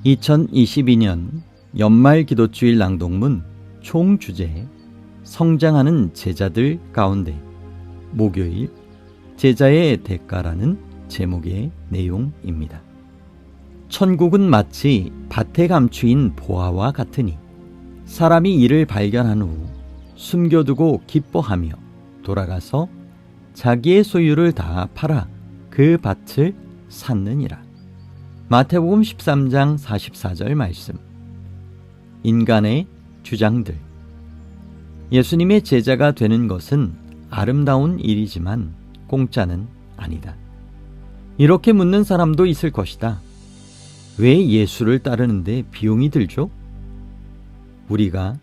2022년 연말 기도주일 낭독문 총주제 성장하는 제자들 가운데 목요일 제자의 대가라는 제목의 내용입니다. 천국은 마치 밭에 감추인 보화와 같으니 사람이 이를 발견한 후 숨겨두고 기뻐하며 돌아가서 자기의 소유를 다 팔아 그 밭을 샀느니라. 마태복음 13장 44절 말씀. 인간의 주장들. 예수님의 제자가 되는 것은 아름다운 일이지만 공짜는 아니다. 이렇게 묻는 사람도 있을 것이다. 왜 예수를 따르는데 비용이 들죠? 우리가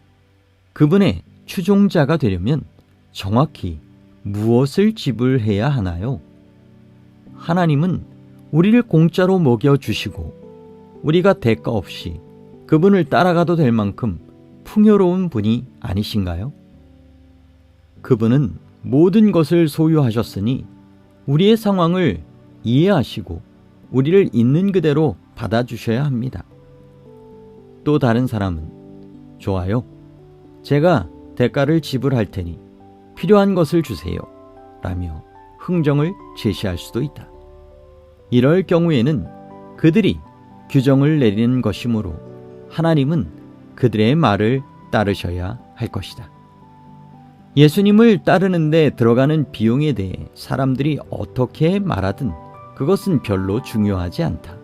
그분의 추종자가 되려면 정확히 무엇을 지불해야 하나요? 하나님은 우리를 공짜로 먹여주시고 우리가 대가 없이 그분을 따라가도 될 만큼 풍요로운 분이 아니신가요? 그분은 모든 것을 소유하셨으니 우리의 상황을 이해하시고 우리를 있는 그대로 받아주셔야 합니다. 또 다른 사람은 좋아요. 제가 대가를 지불할 테니 필요한 것을 주세요. 라며 흥정을 제시할 수도 있다. 이럴 경우에는 그들이 규정을 내리는 것이므로 하나님은 그들의 말을 따르셔야 할 것이다. 예수님을 따르는데 들어가는 비용에 대해 사람들이 어떻게 말하든 그것은 별로 중요하지 않다.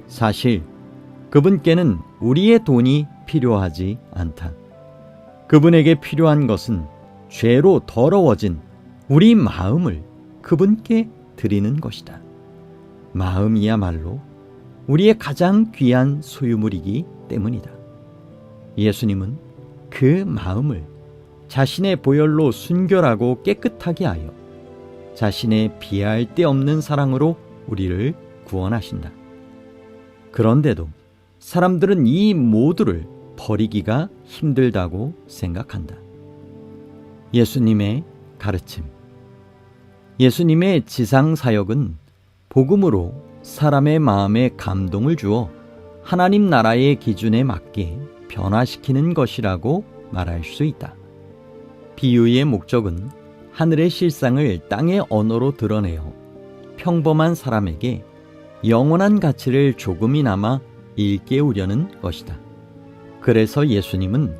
사실 그분께는 우리의 돈이 필요하지 않다. 그분에게 필요한 것은 죄로 더러워진 우리 마음을 그분께 드리는 것이다. 마음이야말로 우리의 가장 귀한 소유물이기 때문이다. 예수님은 그 마음을 자신의 보혈로 순결하고 깨끗하게 하여 자신의 비할 데 없는 사랑으로 우리를 구원하신다. 그런데도 사람들은 이 모두를 버리기가 힘들다고 생각한다. 예수님의 가르침. 예수님의 지상 사역은 복음으로 사람의 마음에 감동을 주어 하나님 나라의 기준에 맞게 변화시키는 것이라고 말할 수 있다. 비유의 목적은 하늘의 실상을 땅의 언어로 드러내어 평범한 사람에게 영원한 가치를 조금이나마 일깨우려는 것이다. 그래서 예수님은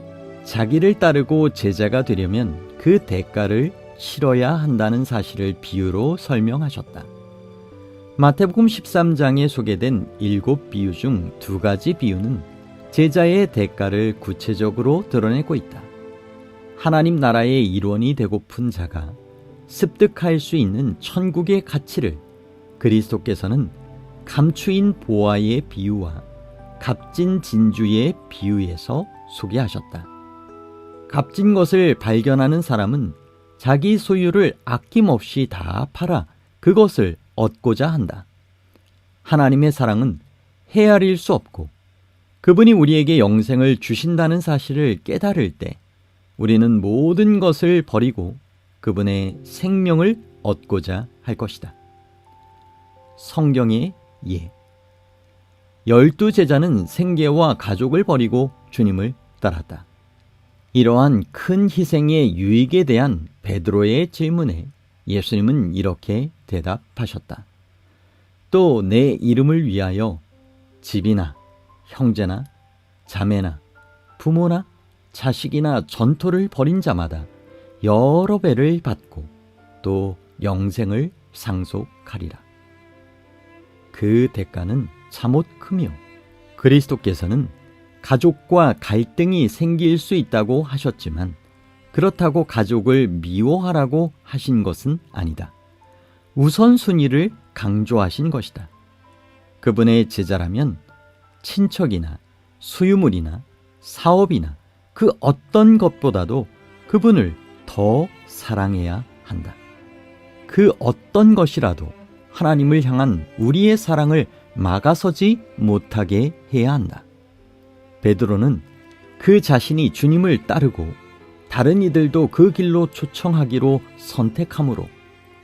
자기를 따르고 제자가 되려면 그 대가를 치러야 한다는 사실을 비유로 설명하셨다. 마태복음 13장에 소개된 7비유 중 2가지 비유는 제자의 대가를 구체적으로 드러내고 있다. 하나님 나라의 일원이 되고픈 자가 습득할 수 있는 천국의 가치를 그리스도께서는 감추인 보화의 비유와 값진 진주의 비유에서 소개하셨다. 값진 것을 발견하는 사람은 자기 소유를 아낌없이 다 팔아 그것을 얻고자 한다. 하나님의 사랑은 헤아릴 수 없고 그분이 우리에게 영생을 주신다는 사실을 깨달을 때 우리는 모든 것을 버리고 그분의 생명을 얻고자 할 것이다. 성경의 예. 12제자는 생계와 가족을 버리고 주님을 따랐다. 이러한 큰 희생의 유익에 대한 베드로의 질문에 예수님은 이렇게 대답하셨다. 또 내 이름을 위하여 집이나 형제나 자매나 부모나 자식이나 전토를 벌인 자마다 여러 배를 받고 또 영생을 상속하리라. 그 대가는 참옷 크며 그리스도께서는 가족과 갈등이 생길 수 있다고 하셨지만 그렇다고 가족을 미워하라고 하신 것은 아니다. 우선순위를 강조하신 것이다. 그분의 제자라면 친척이나 소유물이나 사업이나 그 어떤 것보다도 그분을 더 사랑해야 한다. 그 어떤 것이라도 하나님을 향한 우리의 사랑을 막아서지 못하게 해야 한다. 베드로는 그 자신이 주님을 따르고 다른 이들도 그 길로 초청하기로 선택함으로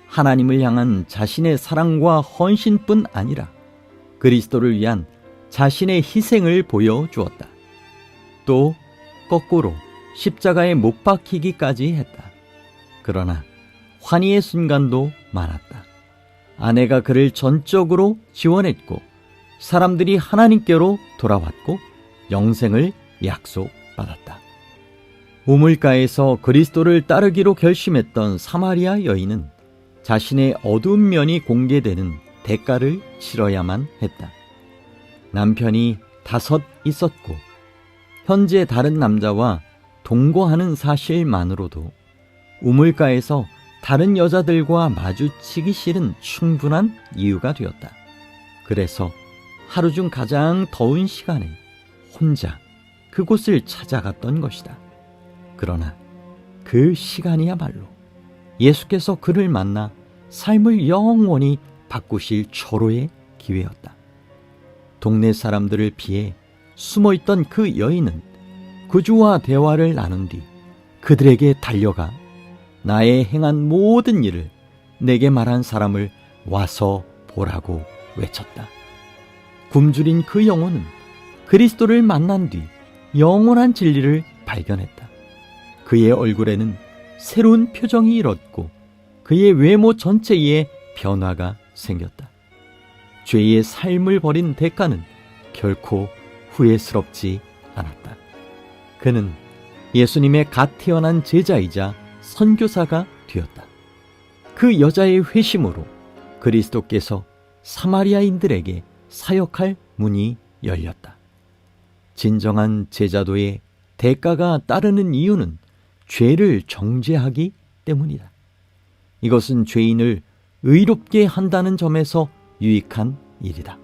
하나님을 향한 자신의 사랑과 헌신뿐 아니라 그리스도를 위한 자신의 희생을 보여주었다. 또 거꾸로 십자가에 못 박히기까지 했다. 그러나 환희의 순간도 많았다. 아내가 그를 전적으로 지원했고 사람들이 하나님께로 돌아왔고 영생을 약속받았다. 우물가에서 그리스도를 따르기로 결심했던 사마리아 여인은 자신의 어두운 면이 공개되는 대가를 치러야만 했다. 남편이 5 있었고 현재 다른 남자와 동거하는 사실만으로도 우물가에서 다른 여자들과 마주치기 싫은 충분한 이유가 되었다. 그래서 하루 중 가장 더운 시간에 혼자 그곳을 찾아갔던 것이다. 그러나 그 시간이야말로 예수께서 그를 만나 삶을 영원히 바꾸실 절호의 기회였다. 동네 사람들을 피해 숨어있던 그 여인은 그주와 대화를 나눈 뒤 그들에게 달려가 나의 행한 모든 일을 내게 말한 사람을 와서 보라고 외쳤다. 굶주린 그 영혼은 그리스도를 만난 뒤 영원한 진리를 발견했다. 그의 얼굴에는 새로운 표정이 일었고 그의 외모 전체에 변화가 생겼다. 죄의 삶을 버린 대가는 결코 후회스럽지 않았다. 그는 예수님의 갓 태어난 제자이자 선교사가 되었다. 그 여자의 회심으로 그리스도께서 사마리아인들에게 사역할 문이 열렸다. 진정한 제자도의 대가가 따르는 이유는 죄를 정죄하기 때문이다. 이것은 죄인을 의롭게 한다는 점에서 유익한 일이다.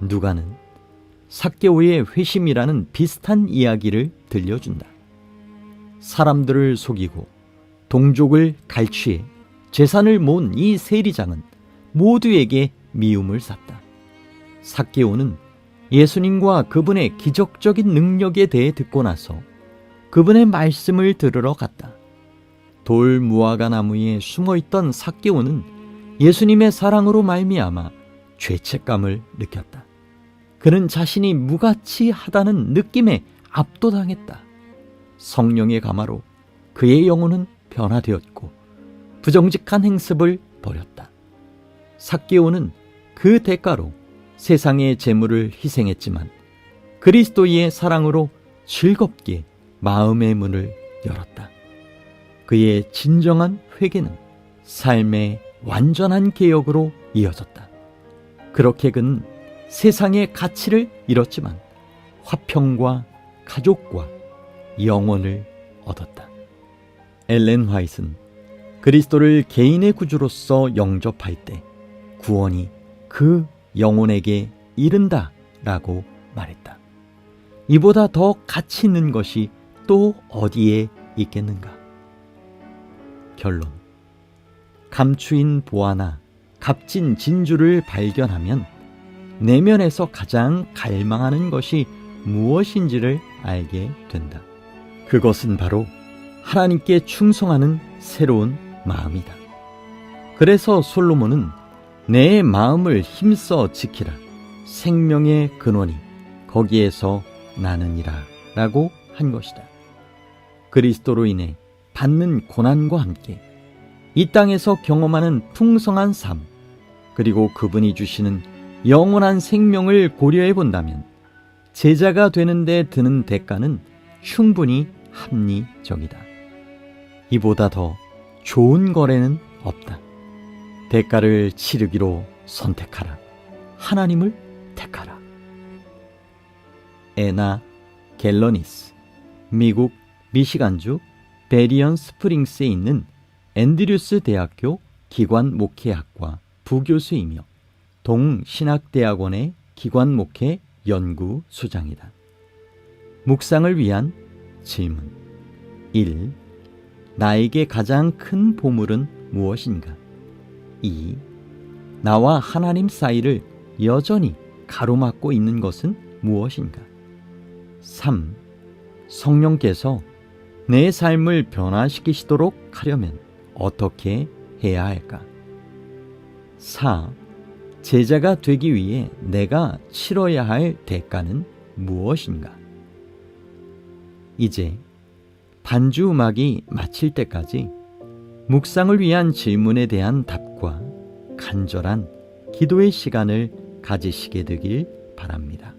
누가는 삭개오의 회심이라는 비슷한 이야기를 들려준다. 사람들을 속이고 동족을 갈취해 재산을 모은 이 세리장은 모두에게 미움을 샀다. 삭개오는 예수님과 그분의 기적적인 능력에 대해 듣고 나서 그분의 말씀을 들으러 갔다. 돌 무화과 나무에 숨어있던 삭개오는 예수님의 사랑으로 말미암아 죄책감을 느꼈다. 그는 자신이 무가치하다는 느낌에 압도당했다. 성령의 감화로 그의 영혼은 변화되었고 부정직한 행습을 버렸다. 삭개오는 그 대가로 세상의 재물을 희생했지만 그리스도의 사랑으로 즐겁게 마음의 문을 열었다. 그의 진정한 회개는 삶의 완전한 개혁으로 이어졌다. 그렇게 그는 세상의 가치를 잃었지만 화평과 가족과 영혼을 얻었다. 엘렌 화이트는 그리스도를 개인의 구주로서 영접할 때 구원이 그 영혼에게 이른다라고 말했다. 이보다 더 가치 있는 것이 또 어디에 있겠는가? 결론. 감추인 보화나 값진 진주를 발견하면 내면에서 가장 갈망하는 것이 무엇인지를 알게 된다. 그것은 바로 하나님께 충성하는 새로운 마음이다. 그래서 솔로몬은 내 마음을 힘써 지키라. 생명의 근원이 거기에서 나느니라 라고 한 것이다. 그리스도로 인해 받는 고난과 함께 이 땅에서 경험하는 풍성한 삶, 그리고 그분이 주시는 영원한 생명을 고려해 본다면 제자가 되는데 드는 대가는 충분히 합리적이다. 이보다 더 좋은 거래는 없다. 대가를 치르기로 선택하라. 하나님을 택하라. 에나 갤러니스, 미국 미시간주 베리언 스프링스에 있는 앤드류스 대학교 기관 목회학과 부교수이며 동신학대학원의 기관 목회 연구소장이다. 묵상을 위한 질문. 1. 나에게 가장 큰 보물은 무엇인가? 2. 나와 하나님 사이를 여전히 가로막고 있는 것은 무엇인가? 3. 성령께서 내 삶을 변화시키시도록 하려면 어떻게 해야 할까? 4. 제자가 되기 위해 내가 치러야 할 대가는 무엇인가? 이제 반주 음악이 마칠 때까지 묵상을 위한 질문에 대한 답과 간절한 기도의 시간을 가지시게 되길 바랍니다.